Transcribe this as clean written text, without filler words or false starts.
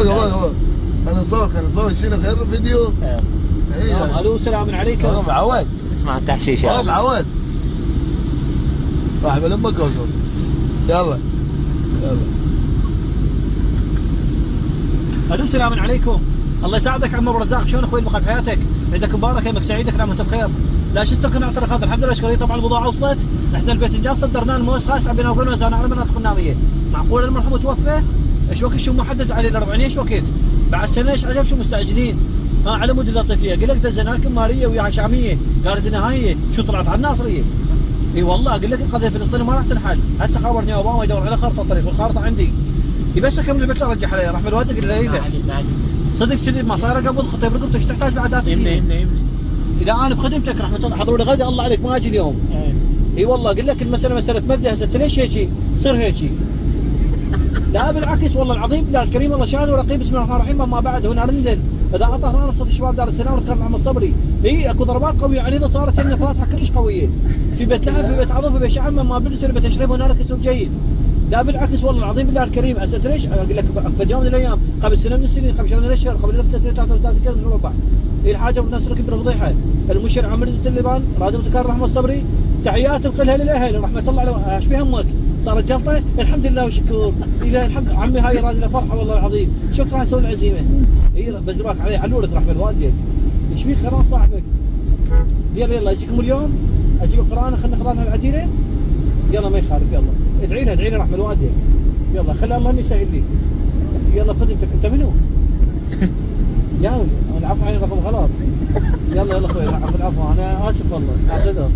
خلينا نصور شيء غير الفيديو. الو سلام عليكم. معود اسمع التحشيش. معود راح بلمك وصل. يلا الو سلام عليكم. الله يساعدك عم ابو رزاق، شلون اخوي المقام بحياتك؟ عيدك مبارك، يومك سعيدك، نعم وانت بخير. لا شو استكن اعترف هذا الحمد لله شكرا. طبعا البضاعه وصلت، احنا الباذنجان صدرناه الموز خاص عبينا وقلنا وزعنا على المناطق الناميه. معقول المرحوم توفى؟ ايش وقت شو محدث عليه الاربعين ايش وقت؟ بعد سنه ايش عجب شو مستعجلين؟ على مود اللطيفيه قال لك دزنا لكم ماريه وياها شاميه، قالت نهايه شو طلعت على الناصريه. اي والله قال لك القضيه الفلسطينيه ما راح تنحل، هسه خابرني اوباما يدور على خارطه الطريق والخارطه عندي. بس اكمل البيت رجع علي رحمه الوالده قال لي صدق كذي ما صايره قبل خطيب رقبتك ايش تحتاج بعد تجيني؟ اذا انا بخدمتك رحمه الله حضروا لي غدا الله عليك ما اجي اليوم. اي والله قل لك المساله مساله مبدا هسه ليش هيك؟ صير هيك. لا بالعكس والله العظيم بالله الكريم الله شاهد ورقيب بسم الله الرحمن الرحيم. ما بعد هنا رندل اذا اعطى هنا بصوت الشباب دار السلام وذكر محمد صبري. اي اكو ضربات قويه عنيفه صارت لنا فاتحه كلش قويه في بيت لحم في بيت عظم في بيت شحم ما بلبس في بيت تشريب هنالك سوق جيد. لا بالعكس والله العظيم بالله الكريم هسه ليش؟ اقول لك في يوم من الايام قبل سنه من السنين قبل شهر من الاشهر قبل 33 كذا من ربع هي الحاجه والناس كبر الفضيحه. المشير عمرو اللبان راد متكرر رحمه الصبري تحيات بقلها للاهل رحمه الله عليه. ايش في همك؟ صارت جلطه الحمد لله وشكر اله الحمد. عمي هاي راد فرحه والله العظيم شكرا سوي العزيمه. اي بس دراك علي علورة رحمه الوالده. ايش فيك قران صاحبك؟ يلا اجيكم اليوم اجيب القران خلينا نقراها العديله. يلا ما يخالف يلا ادعي لها رحمه الوالده. يلا خلي الله يسهل لي. يلا خدمتك انت منو؟ يا ولي العفو عني رقم غلط. يلا اخوي العفو انا اسف والله اعتذر.